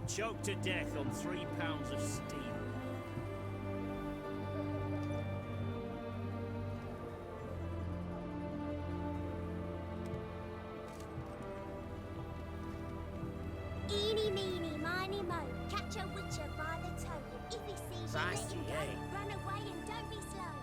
Choked to death on 3 pounds of steel. Eeny, meeny, miny, mo. Catch a witcher by the toe. If he sees you, let him go. Run away and don't be slow.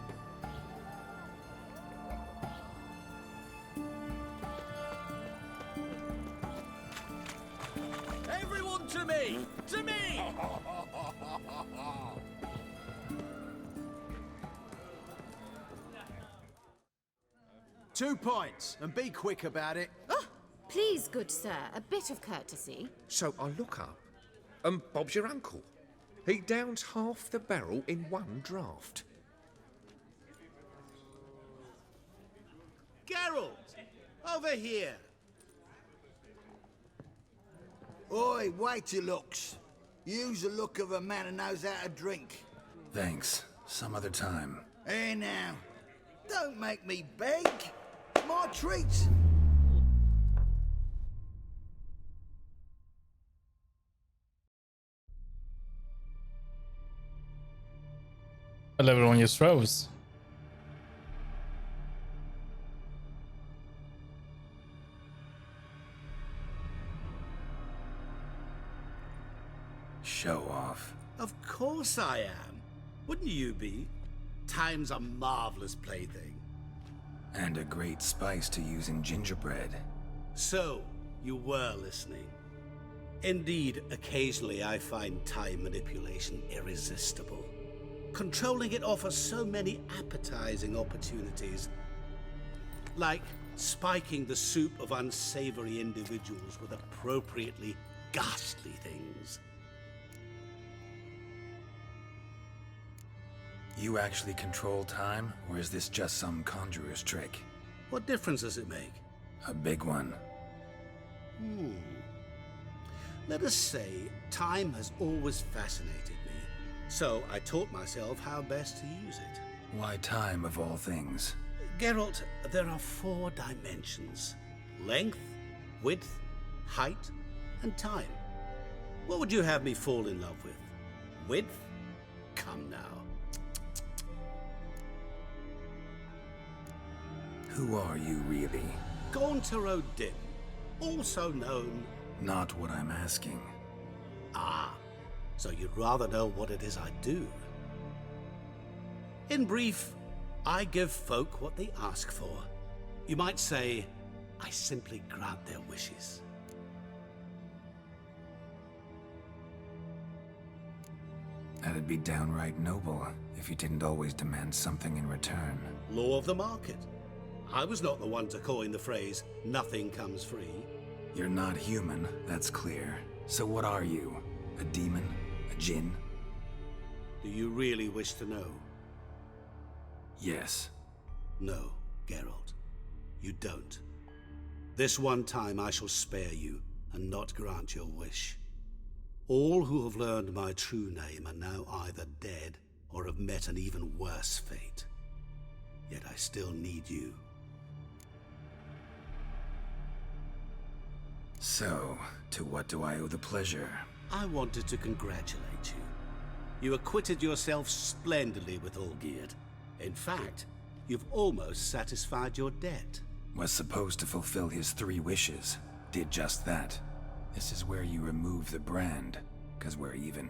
Everyone to me! To me! 2 pints, and be quick about it. Oh, please, good sir, a bit of courtesy. So I look up, and Bob's your uncle. He downs half the barrel in one draught. Geralt! Over here! Oi, wait your looks. Use the look of a man who knows how to drink. Thanks. Some other time. Hey now, don't make me beg. My treat. Well, everyone just froze. Show off. Of course I am. Wouldn't you be? Time's a marvelous plaything. And a great spice to use in gingerbread. So, you were listening. Indeed, occasionally I find time manipulation irresistible. Controlling it offers so many appetizing opportunities. Like spiking the soup of unsavory individuals with appropriately ghastly things. You actually control time, or is this just some conjurer's trick? What difference does it make? A big one. Let us say, time has always fascinated me. So I taught myself how best to use it. Why time of all things? Geralt, there are 4 dimensions. Length, width, height, and time. What would you have me fall in love with? Width? Come now. Who are you really? Gauntero Dim, also known... Not what I'm asking. Ah, so you'd rather know what it is I do. In brief, I give folk what they ask for. You might say, I simply grant their wishes. That'd be downright noble if you didn't always demand something in return. Law of the market. I was not the one to coin the phrase, nothing comes free. You're not human, that's clear. So what are you? A demon? A djinn? Do you really wish to know? Yes. No, Geralt. You don't. This one time I shall spare you and not grant your wish. All who have learned my true name are now either dead or have met an even worse fate. Yet I still need you. So, to what do I owe the pleasure? I wanted to congratulate you. You acquitted yourself splendidly with Olgierd. In fact, you've almost satisfied your debt. Was supposed to fulfill his 3 wishes. Did just that. This is where you remove the brand, 'cause we're even.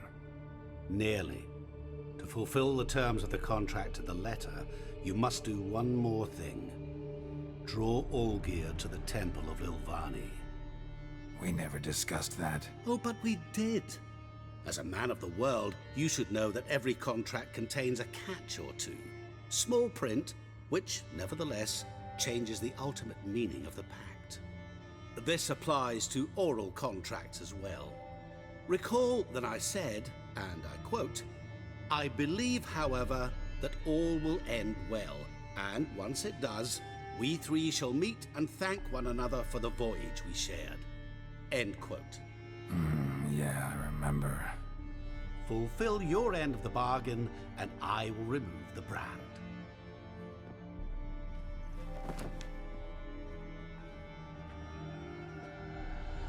Nearly. To fulfill the terms of the contract to the letter, you must do one more thing. Draw Olgierd to the Temple of Lilvani. We never discussed that. Oh, but we did. As a man of the world, you should know that every contract contains a catch or two. Small print, which, nevertheless, changes the ultimate meaning of the pact. This applies to oral contracts as well. Recall that I said, and I quote, I believe, however, that all will end well, and once it does, we 3 shall meet and thank one another for the voyage we shared. End quote. Yeah, I remember. Fulfill your end of the bargain, and I will remove the brand.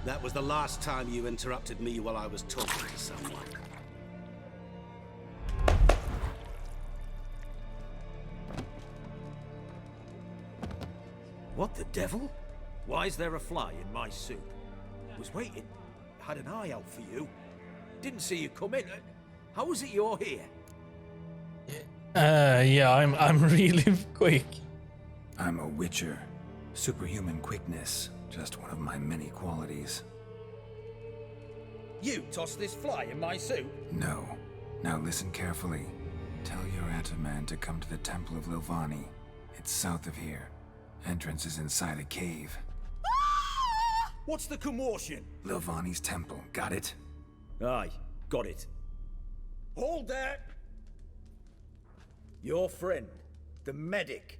That was the last time you interrupted me while I was talking to someone. What the devil? Why is there a fly in my soup? Was waiting. Had an eye out for you. Didn't see you come in. How is it you're here? Yeah, I'm really quick. I'm a witcher. Superhuman quickness, just one of my many qualities. You tossed this fly in my soup? No. Now listen carefully. Tell your Ataman to come to the Temple of Lilvani. It's south of here. Entrance is inside a cave. What's the commotion? Lilvani's temple, got it? Aye, got it. Hold there! Your friend, the medic,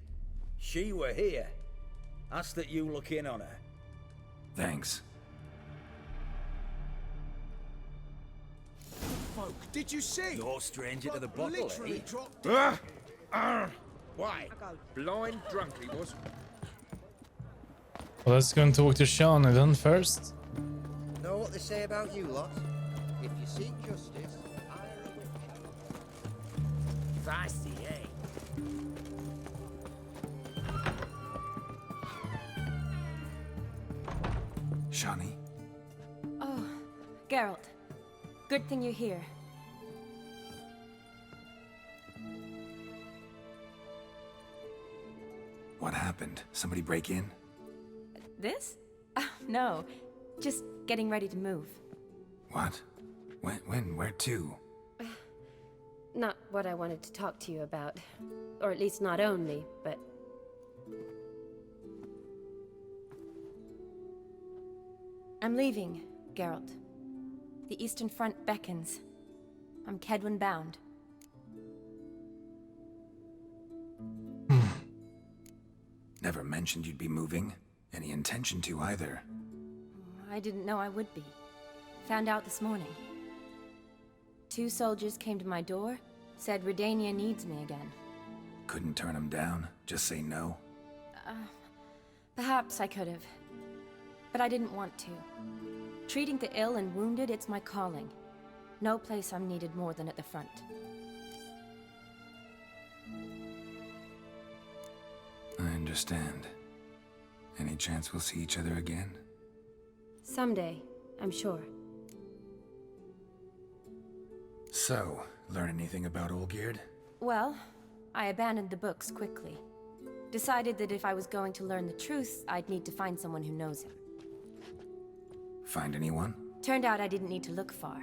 she were here. Ask that you look in on her. Thanks. Folk, did you see? No stranger to the bottle, Literally eh? dropped. Why? Blind drunk he was. Well, let's go and talk to Shauna then first. Know what they say about you lot? If you seek justice, hire a witch. Feisty, eh? Shani? Oh, Geralt. Good thing you're here. What happened? Somebody break in? This? No. Just getting ready to move. What? When? Where to? Not what I wanted to talk to you about. Or at least not only, but... I'm leaving, Geralt. The Eastern Front beckons. I'm Kedwin bound. Never mentioned you'd be moving. Any intention to either. I didn't know I would be. Found out this morning. 2 soldiers came to my door, said Redania needs me again. Couldn't turn him down? Just say no? Perhaps I could have. But I didn't want to. Treating the ill and wounded, it's my calling. No place I'm needed more than at the front. I understand. Any chance we'll see each other again? Someday, I'm sure. So, learn anything about Olgierd? Well, I abandoned the books quickly. Decided that if I was going to learn the truth, I'd need to find someone who knows him. Find anyone? Turned out I didn't need to look far.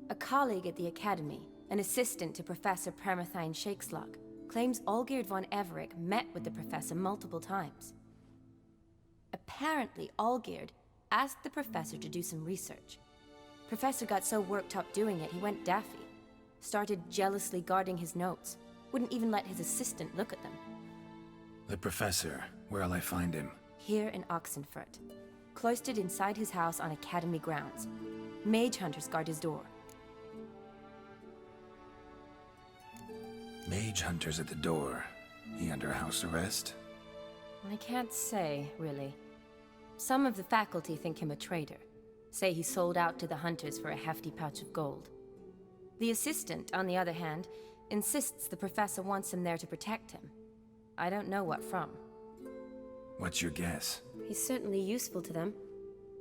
A colleague at the Academy, an assistant to Professor Permathine Shakeslug, claims Olgierd von Everec met with the professor multiple times. Apparently, Olgierd asked the professor to do some research. Professor got so worked up doing it, he went daffy. Started jealously guarding his notes. Wouldn't even let his assistant look at them. The professor. Where'll I find him? Here in Oxenfurt. Cloistered inside his house on Academy grounds. Mage hunters guard his door. Mage hunters at the door. He under house arrest? I can't say, really. Some of the faculty think him a traitor. Say he sold out to the hunters for a hefty pouch of gold. The assistant, on the other hand, insists the professor wants him there to protect him. I don't know what from. What's your guess? He's certainly useful to them.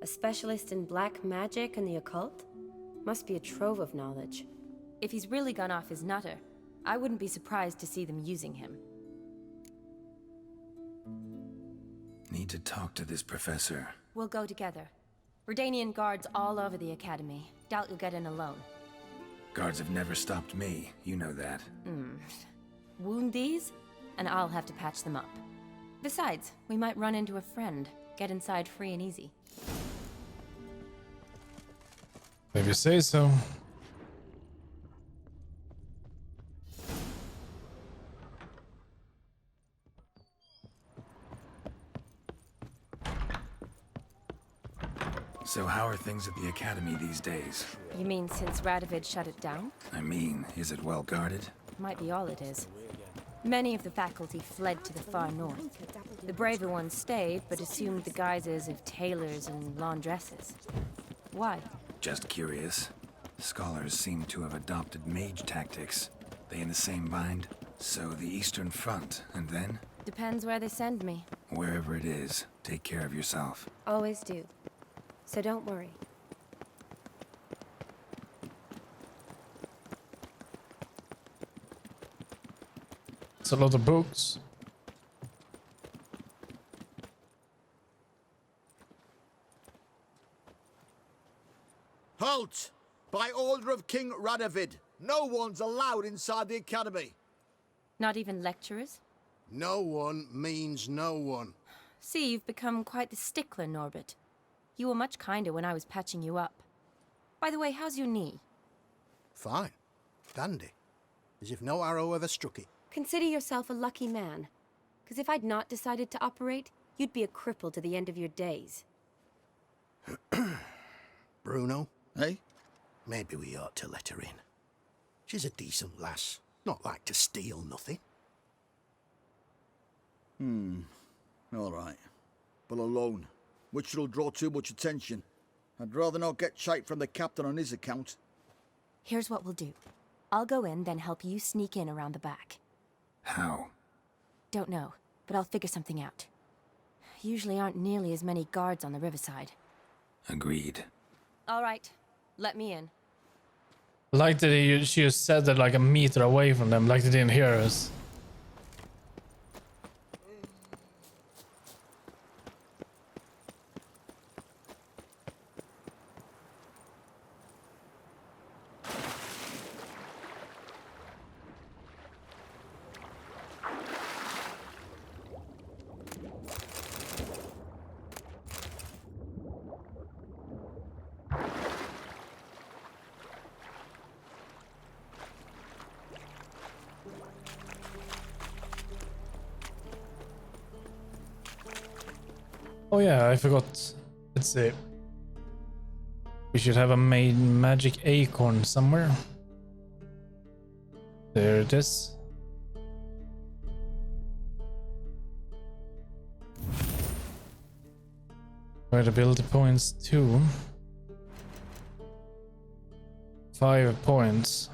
A specialist in black magic and the occult? Must be a trove of knowledge. If he's really gone off his nutter, I wouldn't be surprised to see them using him. Need to talk to this professor. We'll go together. Redanian guards all over the Academy. Doubt you'll get in alone. Guards have never stopped me, you know that. Wound these, and I'll have to patch them up. Besides, we might run into a friend. Get inside free and easy. If you say so. So how are things at the Academy these days? You mean since Radovid shut it down? I mean, is it well guarded? Might be all it is. Many of the faculty fled to the far north. The braver ones stayed, but assumed the guises of tailors and laundresses. Why? Just curious. Scholars seem to have adopted mage tactics. They in the same bind? So the Eastern Front, and then? Depends where they send me. Wherever it is, take care of yourself. Always do. So don't worry. It's a lot of books. Halt! By order of King Radovid, no one's allowed inside the academy. Not even lecturers? No one means no one. See, you've become quite the stickler, Norbert. You were much kinder when I was patching you up. By the way, how's your knee? Fine. Dandy. As if no arrow ever struck it. Consider yourself a lucky man. Because if I'd not decided to operate, you'd be a cripple to the end of your days. Bruno, eh? Maybe we ought to let her in. She's a decent lass. Not like to steal nothing. All right. But alone, which will draw too much attention. I'd rather not get shite from the captain on his account. Here's what we'll do. I'll go in, then help you sneak in around the back. How? Don't know, but I'll figure something out. Usually aren't nearly as many guards on the riverside. Agreed. All right, let me in. Like that she just said that like a meter away from them, like they didn't hear us. Oh yeah, I forgot. Let's see. We should have a magic acorn somewhere. There it is. Where the ability points to 5 points.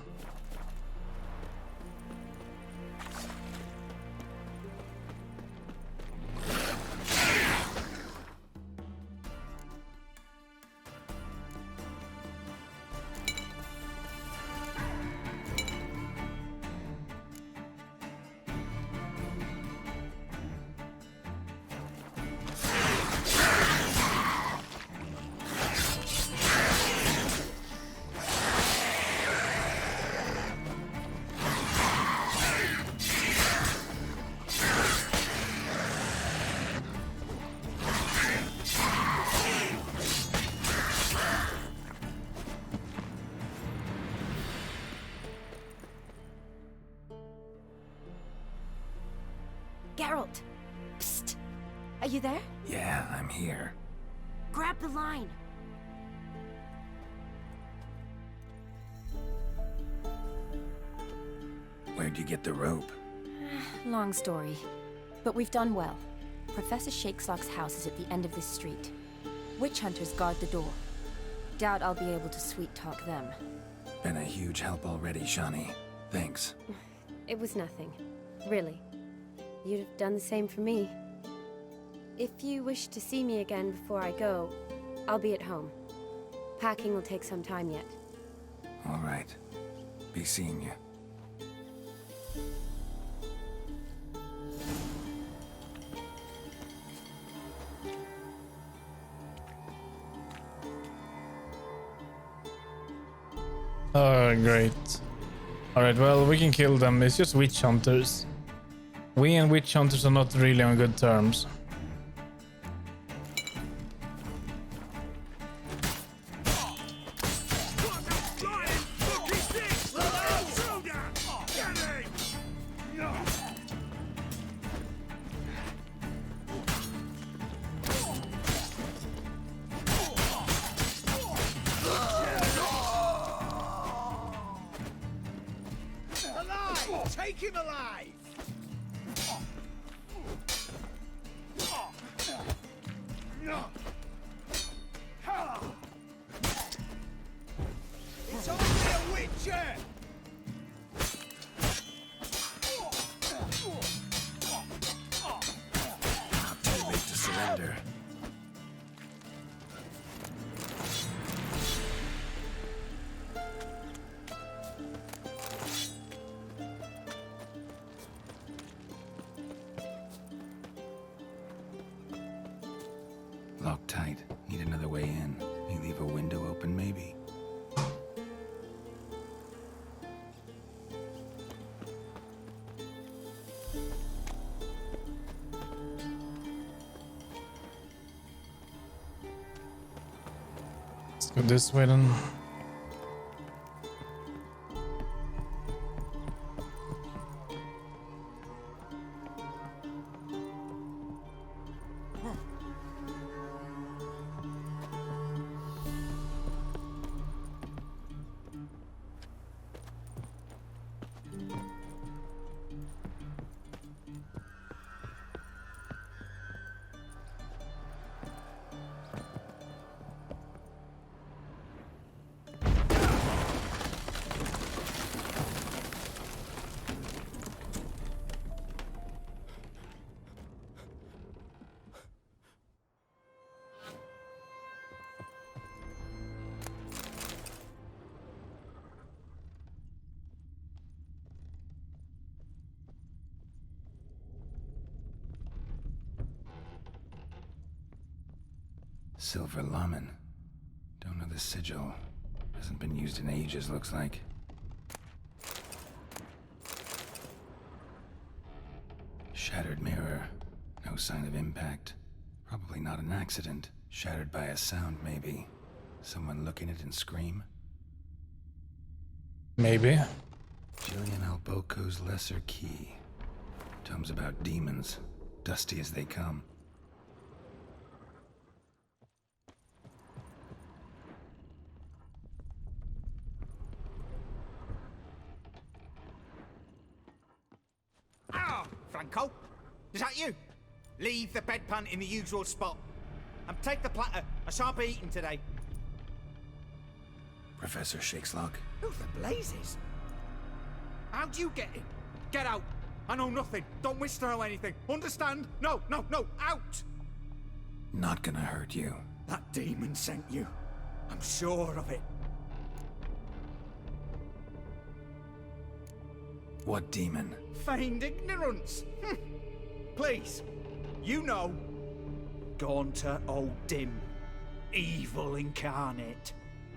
Geralt! Psst! Are you there? Yeah, I'm here. Grab the line! Where'd you get the rope? Long story. But we've done well. Professor Shakesock's house is at the end of this street. Witch hunters guard the door. Doubt I'll be able to sweet-talk them. Been a huge help already, Shani. Thanks. It was nothing. Really. You'd have done the same for me. If you wish to see me again before I go, I'll be at home. Packing will take some time yet. All right. Be seeing you. Oh, great. Alright, well, we can kill them. It's just witch hunters. We and witch hunters are not really on good terms. Take him alive! Let's go this way then. Silver Lamen. Don't know the sigil. Hasn't been used in ages, looks like. Shattered mirror. No sign of impact. Probably not an accident. Shattered by a sound, maybe. Someone look in it and scream? Maybe. Jillian Alboco's Lesser Key. Tomes about demons. Dusty as they come. Franco? Is that you? Leave the bedpan in the usual spot. And take the platter. I shan't be eating today. Professor Shakeslock. Who the blazes? How'd you get in? Get out. I know nothing. Don't wish to know anything. Understand? No, no, no. Out! Not gonna hurt you. That demon sent you. I'm sure of it. What demon? Feigned ignorance. Please, you know. Gaunter O'Dim. Evil incarnate.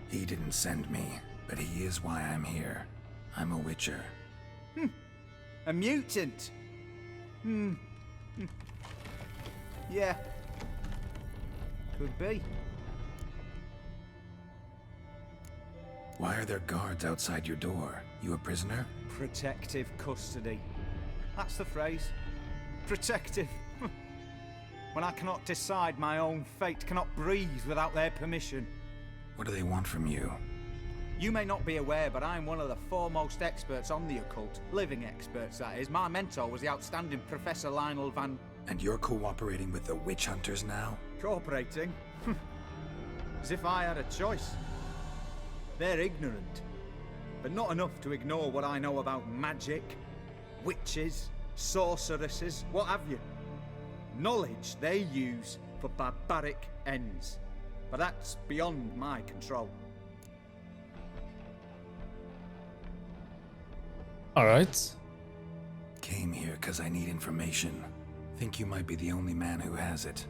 He didn't send me, but he is why I'm here. I'm a witcher. A mutant. Yeah. Could be. Why are there guards outside your door? You a prisoner? Protective custody. That's the phrase. Protective. When I cannot decide my own fate, cannot breathe without their permission. What do they want from you? You may not be aware, but I'm one of the foremost experts on the occult. Living experts, that is. My mentor was the outstanding Professor Lionel Van... And you're cooperating with the witch hunters now? Cooperating? As if I had a choice. They're ignorant. But not enough to ignore what I know about magic, witches, sorceresses, what have you. Knowledge they use for barbaric ends. But that's beyond my control. Alright. Came here because I need information. Think you might be the only man who has it.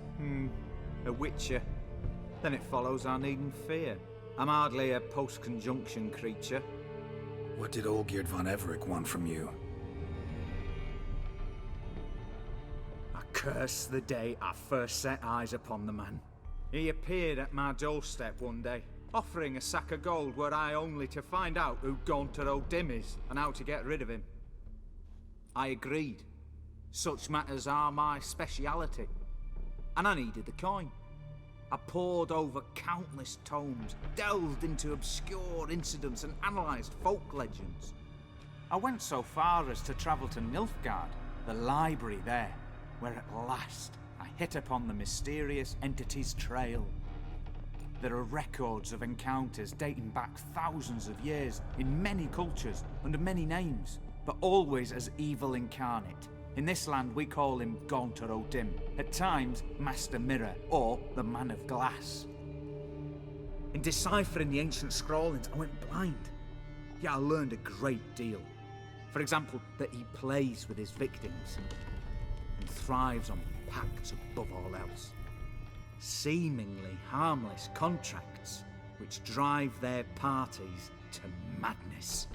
A witcher. Then it follows I needn't fear. I'm hardly a post-conjunction creature. What did Olgierd von Everec want from you? I curse the day I first set eyes upon the man. He appeared at my doorstep one day, offering a sack of gold were I only to find out who Gaunter O'Dim is and how to get rid of him. I agreed. Such matters are my speciality. And I needed the coin. I pored over countless tomes, delved into obscure incidents and analysed folk legends. I went so far as to travel to Nilfgaard, the library there, where at last I hit upon the mysterious entity's trail. There are records of encounters dating back thousands of years in many cultures, under many names, but always as evil incarnate. In this land we call him Gaunter O'Dim, at times Master Mirror, or the Man of Glass. In deciphering the ancient scrawlings I went blind, yet I learned a great deal. For example, that he plays with his victims and thrives on pacts above all else. Seemingly harmless contracts which drive their parties to madness.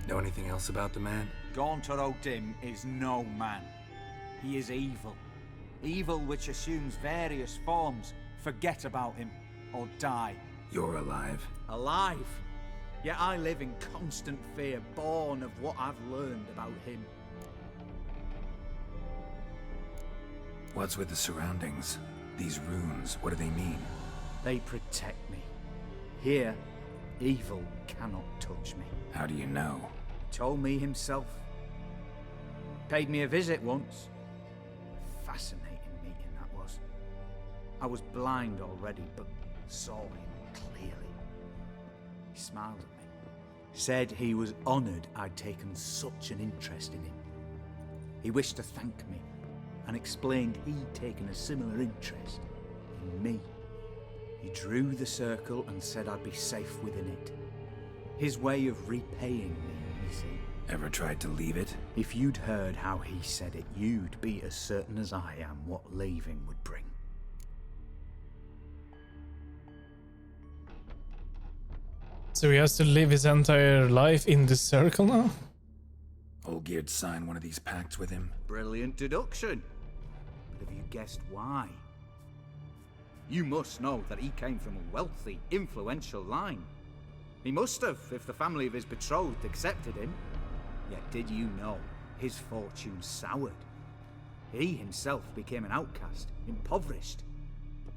Know anything else about the man? Gaunter O'Dim is no man. He is evil. Evil which assumes various forms. Forget about him, or die. You're alive. Alive? Yet I live in constant fear, born of what I've learned about him. What's with the surroundings? These runes, what do they mean? They protect me. Here, evil cannot touch me. How do you know? Told me himself. Paid me a visit once. Fascinating meeting that was. I was blind already, but saw him clearly. He smiled at me. Said he was honoured I'd taken such an interest in him. He wished to thank me, and explained he'd taken a similar interest in me. He drew the circle and said I'd be safe within it. His way of repaying me, you see. Ever tried to leave it? If you'd heard how he said it, you'd be as certain as I am what leaving would bring. So he has to live his entire life in this circle now? Olgierd signed one of these pacts with him? Brilliant deduction. But have you guessed why? You must know that he came from a wealthy, influential line. He must have, if the family of his betrothed accepted him. Yet did you know his fortune soured? He himself became an outcast, impoverished.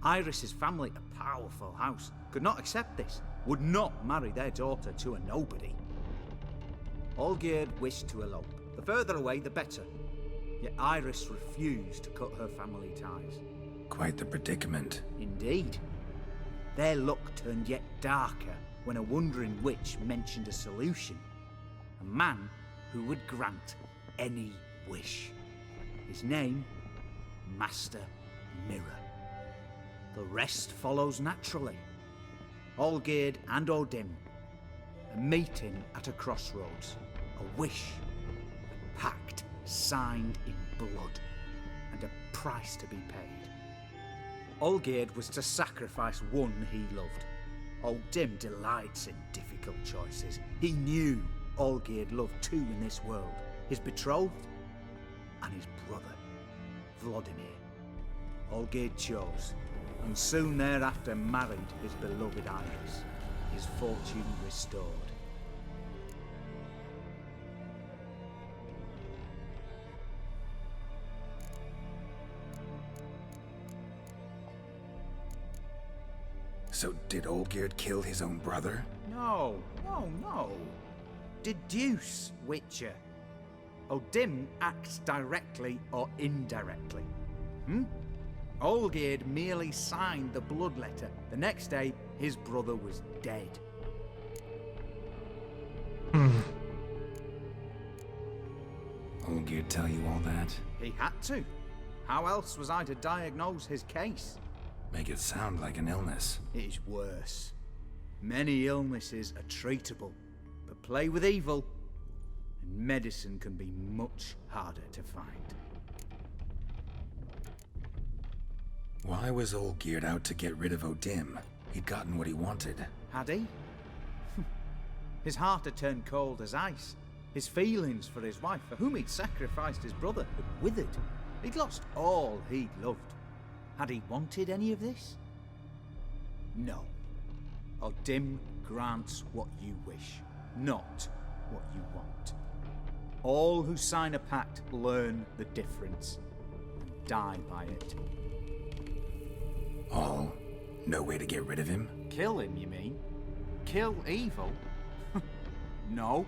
Iris's family, a powerful house, could not accept this, would not marry their daughter to a nobody. Olgierd wished to elope. The further away, the better. Yet Iris refused to cut her family ties. Quite the predicament. Indeed. Their luck turned yet darker when a wandering witch mentioned a solution. A man who would grant any wish. His name, Master Mirror. The rest follows naturally. Olgierd and Odim, a meeting at a crossroads, a wish, a pact signed in blood, and a price to be paid. Olgierd was to sacrifice one he loved. Odim delights in difficult choices. He knew Olgierd loved two in this world, his betrothed and his brother, Vladimir. Olgierd chose, and soon thereafter married his beloved Iris, his fortune restored. So did Olgierd kill his own brother? No. Deduce, Witcher. Odim acts directly or indirectly. Olgierd merely signed the blood letter. The next day, his brother was dead. Olgierd tell you all that? He had to. How else was I to diagnose his case? Make it sound like an illness. It is worse. Many illnesses are treatable, but play with evil, and medicine can be much harder to find. Why was Olgierd out to get rid of Odim? He'd gotten what he wanted. Had he? His heart had turned cold as ice. His feelings for his wife, for whom he'd sacrificed his brother, had withered. He'd lost all he'd loved. Had he wanted any of this? No. Odim grants what you wish, not what you want. All who sign a pact learn the difference and die by it. All? No way to get rid of him? Kill him, you mean? Kill evil? No.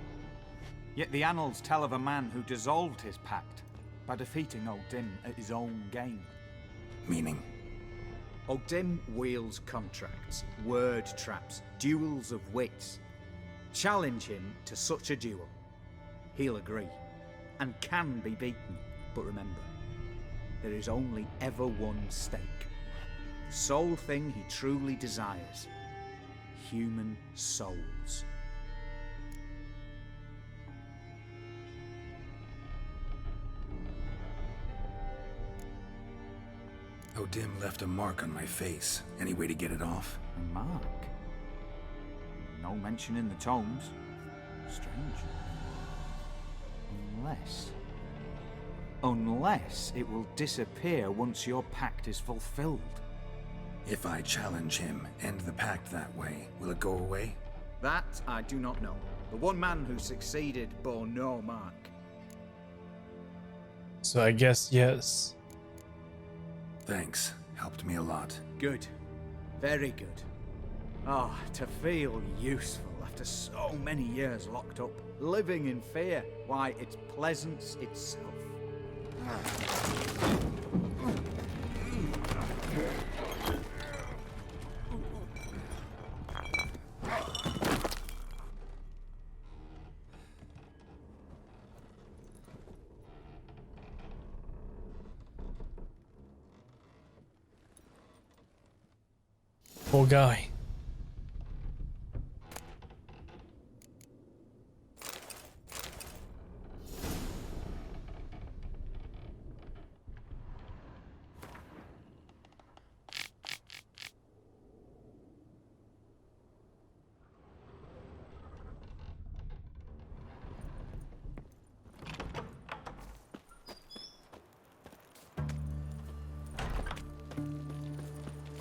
Yet the annals tell of a man who dissolved his pact by defeating Odim at his own game. Meaning? Odim wields contracts, word traps, duels of wits. Challenge him to such a duel. He'll agree, and can be beaten. But remember, there is only ever one stake. The sole thing he truly desires. Human souls. Odim left a mark on my face. Any way to get it off? A mark? No mention in the tomes. Strange. Unless... Unless it will disappear once your pact is fulfilled. If I challenge him, end the pact that way, will it go away? That I do not know. The one man who succeeded bore no mark. So I guess yes. Thanks. Helped me a lot. Good. Very good. Oh, to feel useful after so many years locked up, living in fear. Why, it's pleasance itself. Poor guy.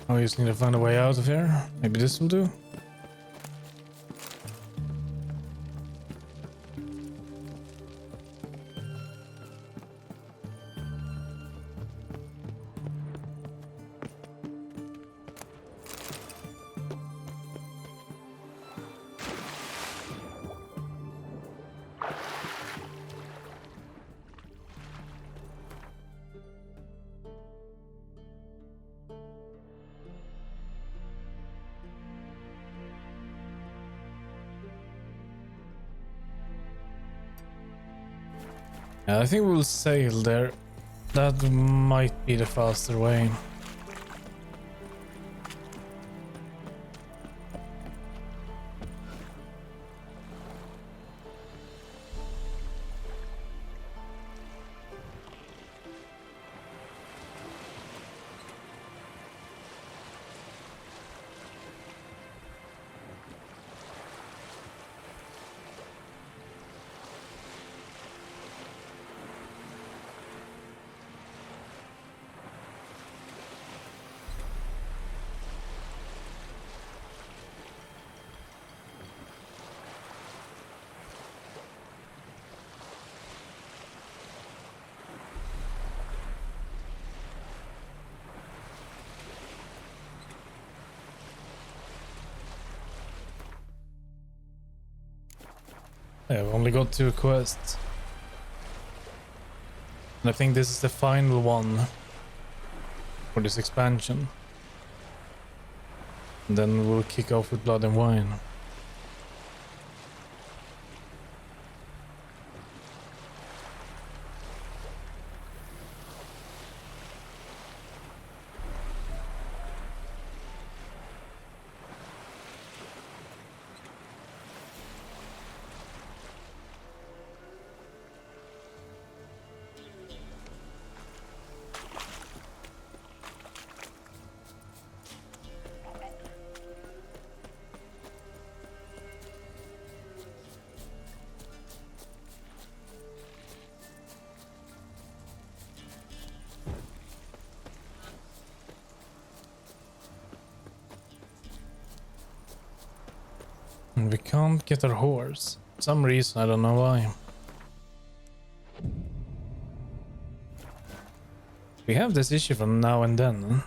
Oh, we just need to find a way out of here. Maybe this will do. I think we'll sail there. That might be the faster way. Yeah, we've only got 2 quests. And I think this is the final one for this expansion. And then we'll kick off with Blood and Wine. And we can't get our horse. For some reason, I don't know why. We have this issue from now and then.